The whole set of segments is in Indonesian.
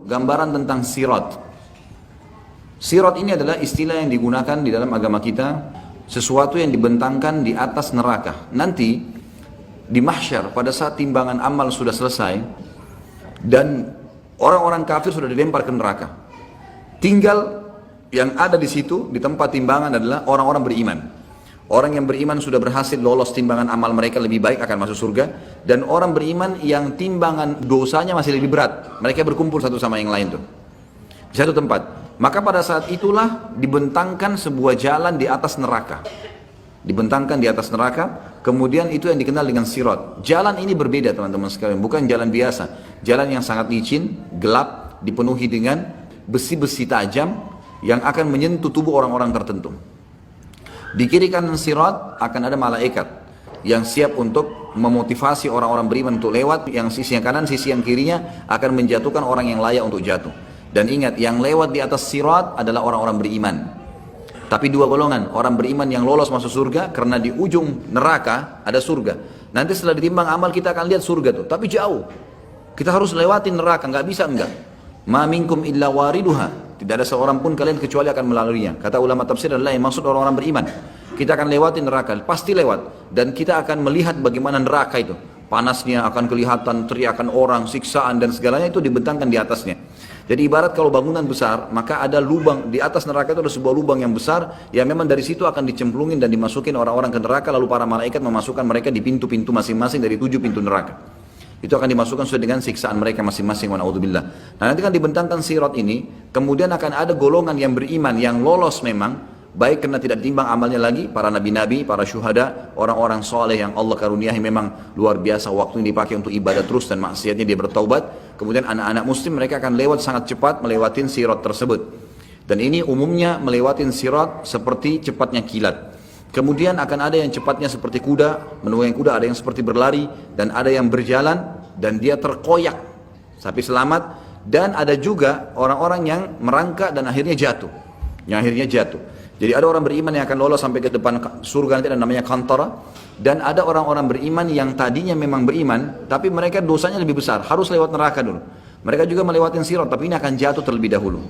gambaran tentang sirat. Sirat ini adalah istilah yang digunakan di dalam agama kita, sesuatu yang dibentangkan di atas neraka. Nanti di mahsyar pada saat timbangan amal sudah selesai dan orang-orang kafir sudah dilempar ke neraka, tinggal yang ada di situ di tempat timbangan adalah orang-orang beriman. Orang yang beriman sudah berhasil lolos timbangan amal mereka lebih baik akan masuk surga, dan orang beriman yang timbangan dosanya masih lebih berat, mereka berkumpul satu sama yang lain tuh di satu tempat. Maka pada saat itulah dibentangkan sebuah jalan di atas neraka, dibentangkan di atas neraka. Kemudian itu yang dikenal dengan sirat. Jalan ini berbeda teman-teman sekalian, bukan jalan biasa, jalan yang sangat licin, gelap, dipenuhi dengan besi-besi tajam yang akan menyentuh tubuh orang-orang tertentu. Di kiri kanan sirat akan ada malaikat yang siap untuk memotivasi orang-orang beriman untuk lewat. Yang sisi yang kanan, sisi yang kirinya akan menjatuhkan orang yang layak untuk jatuh. Dan ingat, yang lewat di atas sirat adalah orang-orang beriman. Tapi dua golongan, orang beriman yang lolos masuk surga karena di ujung neraka ada surga. Nanti setelah ditimbang amal kita akan lihat surga tuh, tapi jauh. Kita harus lewatin neraka, nggak bisa enggak. Ma minkum illa wariduha. Tidak ada seorang pun kalian kecuali akan melaluinya. Kata ulama tafsir adalah yang maksud orang-orang beriman. Kita akan lewati neraka, pasti lewat. Dan kita akan melihat bagaimana neraka itu. Panasnya akan kelihatan, teriakan orang, siksaan dan segalanya itu dibentangkan di atasnya. Jadi ibarat kalau bangunan besar, maka ada lubang di atas neraka itu, ada sebuah lubang yang besar yang memang dari situ akan dicemplungin dan dimasukin orang-orang ke neraka, lalu para malaikat memasukkan mereka di pintu-pintu masing-masing dari 7 pintu neraka. Itu akan dimasukkan sesuai dengan siksaan mereka masing-masing, wa na'udzubillah. Nah, nanti kan dibentangkan sirat ini, kemudian akan ada golongan yang beriman yang lolos memang, baik karena tidak ditimbang amalnya lagi, para nabi-nabi, para syuhada, orang-orang soleh yang Allah karuniahi memang luar biasa, waktu yang dipakai untuk ibadah terus dan maksiatnya dia bertaubat. Kemudian anak-anak muslim mereka akan lewat sangat cepat melewatin sirat tersebut. Dan ini umumnya melewatin sirat seperti cepatnya kilat. Kemudian akan ada yang cepatnya seperti kuda, menunggangi kuda, ada yang seperti berlari, dan ada yang berjalan dan dia terkoyak sampai selamat, dan ada juga orang-orang yang merangkak dan akhirnya jatuh. Jadi ada orang beriman yang akan lolos sampai ke depan surga nanti, dan namanya kantara. Dan ada orang-orang beriman yang tadinya memang beriman, tapi mereka dosanya lebih besar, harus lewat neraka dulu. Mereka juga melewati sirat, tapi ini akan jatuh terlebih dahulu.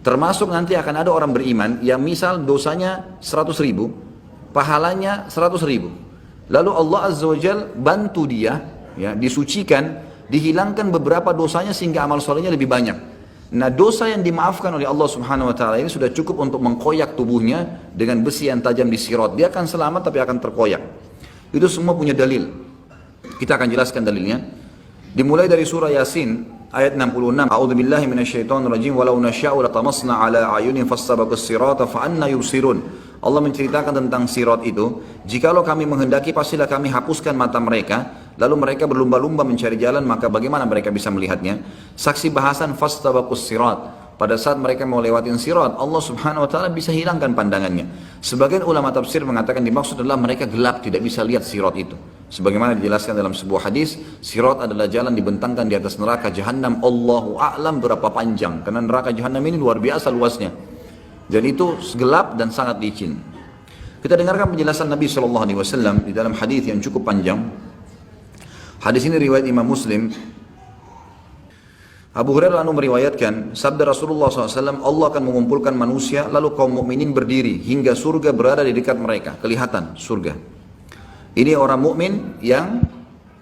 Termasuk nanti akan ada orang beriman yang misal dosanya 100.000, pahalanya 100.000. Lalu Allah Azza wa Jal bantu dia, ya, disucikan, dihilangkan beberapa dosanya sehingga amal solehnya lebih banyak. Nah, dosa yang dimaafkan oleh Allah Subhanahu wa taala ini sudah cukup untuk mengkoyak tubuhnya dengan besi yang tajam di sirat. Dia akan selamat tapi akan terkoyak. Itu semua punya dalil. Kita akan jelaskan dalilnya. Dimulai dari surah Yasin ayat 66. A'udzubillahi minasyaitonir rajim. Walau nasya'u latamasna 'ala a'yunihim fastabaqus sirata fa anna yubsirun. Allah menceritakan tentang sirat itu. Jikalau kami menghendaki, pastilah kami hapuskan mata mereka, lalu mereka berlumba-lumba mencari jalan, maka bagaimana mereka bisa melihatnya? Saksi bahasan fastabaqus sirat. Pada saat mereka mau lewatin sirat, Allah Subhanahu wa taala bisa hilangkan pandangannya. Sebagian ulama tafsir mengatakan dimaksud adalah mereka gelap, tidak bisa lihat sirat itu. Sebagaimana dijelaskan dalam sebuah hadis, sirat adalah jalan dibentangkan di atas neraka Jahannam. Allahu a'lam berapa panjang, karena neraka Jahannam ini luar biasa luasnya. Dan itu gelap dan sangat licin. Kita dengarkan penjelasan Nabi SAW di dalam hadis yang cukup panjang. Hadis ini riwayat Imam Muslim. Abu Hurairah meriwayatkan sabda Rasulullah SAW, Allah akan mengumpulkan manusia, lalu kaum mukminin berdiri hingga surga berada di dekat mereka, kelihatan surga. Ini orang mukmin yang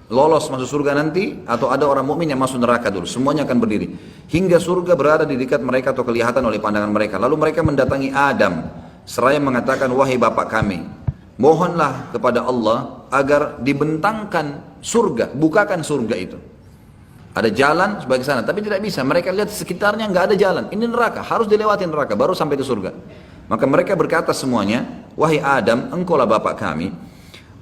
lolos masuk surga nanti, atau ada orang mukmin yang masuk neraka dulu, semuanya akan berdiri hingga surga berada di dekat mereka atau kelihatan oleh pandangan mereka. Lalu mereka mendatangi Adam seraya mengatakan, wahai bapak kami, mohonlah kepada Allah agar dibentangkan surga, bukakan surga itu. Ada jalan sebagai sana, tapi tidak bisa. Mereka lihat sekitarnya nggak ada jalan. Ini neraka, harus dilewati neraka baru sampai ke surga. Maka mereka berkata semuanya, wahai Adam, engkaulah bapak kami,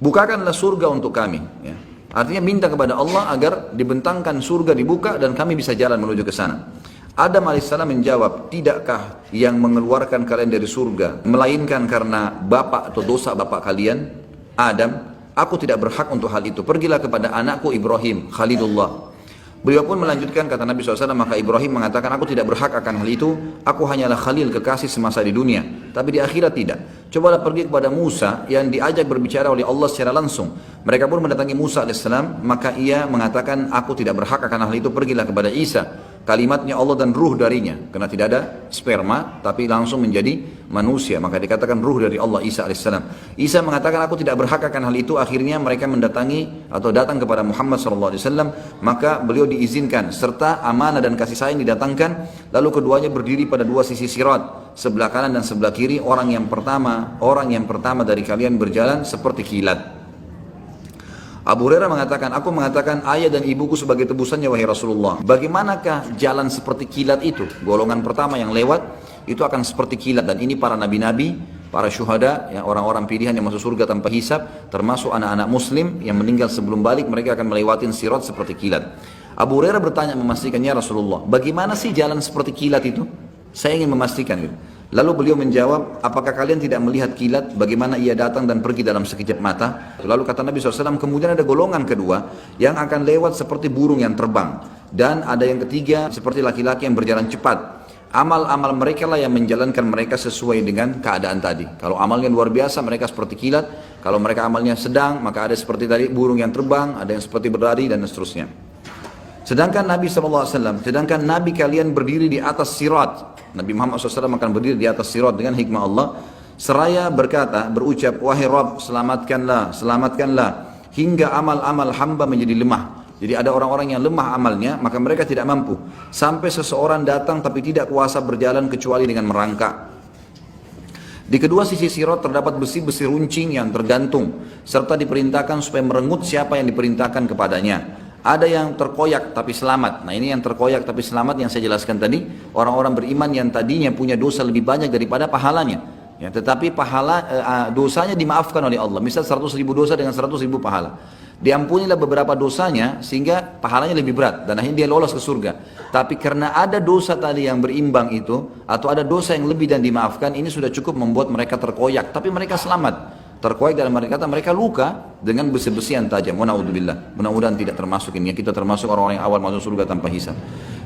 bukakanlah surga untuk kami. Ya. Artinya minta kepada Allah agar dibentangkan surga dibuka dan kami bisa jalan menuju ke sana. Adam alaihissalam menjawab, tidakkah yang mengeluarkan kalian dari surga melainkan karena bapak atau dosa bapak kalian Adam? Aku tidak berhak untuk hal itu. Pergilah kepada anakku Ibrahim, Khalilullah. Beliau pun melanjutkan, kata Nabi SAW, maka Ibrahim mengatakan, aku tidak berhak akan hal itu, aku hanyalah Khalil, kekasih semasa di dunia, tapi di akhirat tidak. Cobalah pergi kepada Musa yang diajak berbicara oleh Allah secara langsung. Mereka pun mendatangi Musa AS, maka ia mengatakan, aku tidak berhak akan hal itu, pergilah kepada Isa. kalimatnya Allah dan ruh darinya, karena tidak ada sperma tapi langsung menjadi manusia, maka dikatakan ruh dari Allah Isa alaihissalam. Isa mengatakan aku tidak berhak akan hal itu. Akhirnya mereka mendatangi atau datang kepada Muhammad sallallahu alaihi wasallam, maka beliau diizinkan serta amanah dan kasih sayang didatangkan. Lalu keduanya berdiri pada dua sisi sirat, sebelah kanan dan sebelah kiri. Orang yang pertama dari kalian berjalan seperti kilat. Abu Hurairah mengatakan, aku mengatakan ayah dan ibuku sebagai tebusannya wahai Rasulullah. Bagaimanakah jalan seperti kilat itu? Golongan pertama yang lewat itu akan seperti kilat, dan ini para nabi-nabi, para syuhada, yang orang-orang pilihan yang masuk surga tanpa hisab, termasuk anak-anak muslim yang meninggal sebelum balik, mereka akan melewati sirat seperti kilat. Abu Hurairah bertanya memastikannya, Rasulullah, bagaimana sih jalan seperti kilat itu? Saya ingin memastikan gitu. Lalu beliau menjawab, apakah kalian tidak melihat kilat bagaimana ia datang dan pergi dalam sekejap mata? Lalu kata Nabi SAW, kemudian ada golongan kedua yang akan lewat seperti burung yang terbang, dan ada yang ketiga seperti laki-laki yang berjalan cepat. Amal-amal mereka lah yang menjalankan mereka sesuai dengan keadaan tadi. Kalau amalnya luar biasa, mereka seperti kilat. Kalau mereka amalnya sedang, maka ada seperti tadi burung yang terbang, ada yang seperti berlari, dan seterusnya. Sedangkan Nabi SAW, sedangkan Nabi kalian berdiri di atas sirat. Nabi Muhammad SAW akan berdiri di atas sirat dengan hikmah Allah. Seraya berucap, wahai Rabb, selamatkanlah, selamatkanlah, hingga amal-amal hamba menjadi lemah. Jadi ada orang-orang yang lemah amalnya, maka mereka tidak mampu. Sampai seseorang datang tapi tidak kuasa berjalan kecuali dengan merangkak. Di kedua sisi sirat terdapat besi-besi runcing yang tergantung, serta diperintahkan supaya merengut siapa yang diperintahkan kepadanya. Ada yang terkoyak tapi selamat. Nah, ini yang terkoyak tapi selamat yang saya jelaskan tadi, orang-orang beriman yang tadinya punya dosa lebih banyak daripada pahalanya. Ya, tetapi dosanya dimaafkan oleh Allah. Misal 100.000 dosa dengan 100.000 pahala. Diampunilah beberapa dosanya sehingga pahalanya lebih berat dan akhirnya dia lolos ke surga. Tapi karena ada dosa tadi yang berimbang itu, atau ada dosa yang lebih dan dimaafkan, ini sudah cukup membuat mereka terkoyak, tapi mereka selamat. Terkoyak dalam arti kata mereka luka dengan besi-besi yang tajam. Mudah-mudahan tidak termasuk ini. Kita termasuk orang-orang yang awal masuk surga tanpa hisab.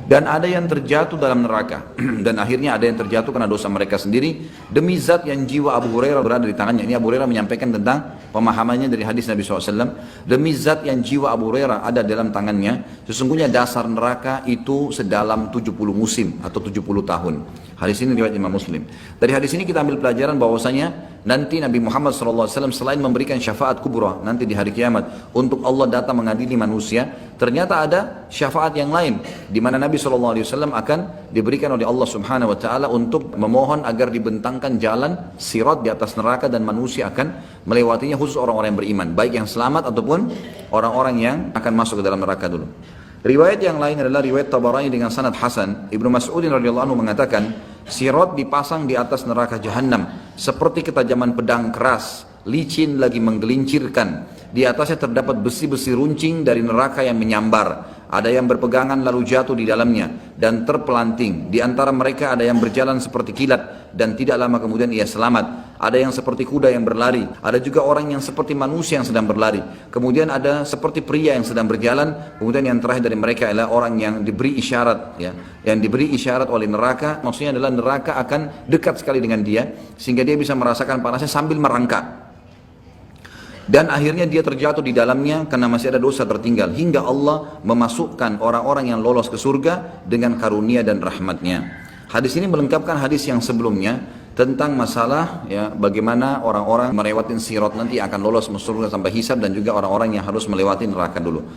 Dan ada yang terjatuh dalam neraka. Dan akhirnya ada yang terjatuh karena dosa mereka sendiri. Demi zat yang jiwa Abu Hurairah berada di tangannya. Ini Abu Hurairah menyampaikan tentang pemahamannya dari hadis Nabi SAW. Demi zat yang jiwa Abu Hurairah ada dalam tangannya, sesungguhnya dasar neraka itu sedalam 70 musim atau 70 tahun. Hadis ini riwayat Imam Muslim. Dari hadis ini kita ambil pelajaran bahwasanya nanti Nabi Muhammad SAW selain memberikan syafaat kubra nanti di hari kiamat untuk Allah datang mengadili manusia, ternyata ada syafaat yang lain di mana Nabi SAW akan diberikan oleh Allah Subhanahu Wa Taala untuk memohon agar dibentangkan jalan sirat di atas neraka dan manusia akan melewatinya, khusus orang-orang yang beriman, baik yang selamat ataupun orang-orang yang akan masuk ke dalam neraka dulu. Riwayat yang lain adalah riwayat Tabarani dengan sanad hasan. Ibnu Mas'ud radhiyallahu anhu mengatakan, sirat dipasang di atas neraka jahanam seperti ketajaman pedang keras, licin lagi menggelincirkan. Di atasnya terdapat besi-besi runcing dari neraka yang menyambar. Ada yang berpegangan lalu jatuh di dalamnya dan terpelanting. Di antara mereka ada yang berjalan seperti kilat dan tidak lama kemudian ia selamat. Ada yang seperti kuda yang berlari. Ada juga orang yang seperti manusia yang sedang berlari. Kemudian ada seperti pria yang sedang berjalan. Kemudian yang terakhir dari mereka adalah orang yang diberi isyarat, ya, yang diberi isyarat oleh neraka. Maksudnya adalah neraka akan dekat sekali dengan dia sehingga dia bisa merasakan panasnya sambil merangkak. Dan akhirnya dia terjatuh di dalamnya karena masih ada dosa tertinggal, hingga Allah memasukkan orang-orang yang lolos ke surga dengan karunia dan rahmatnya. Hadis ini melengkapkan hadis yang sebelumnya tentang masalah, ya, bagaimana orang-orang melewati sirat nanti akan lolos masuk surga tanpa hisab, dan juga orang-orang yang harus melewati neraka dulu.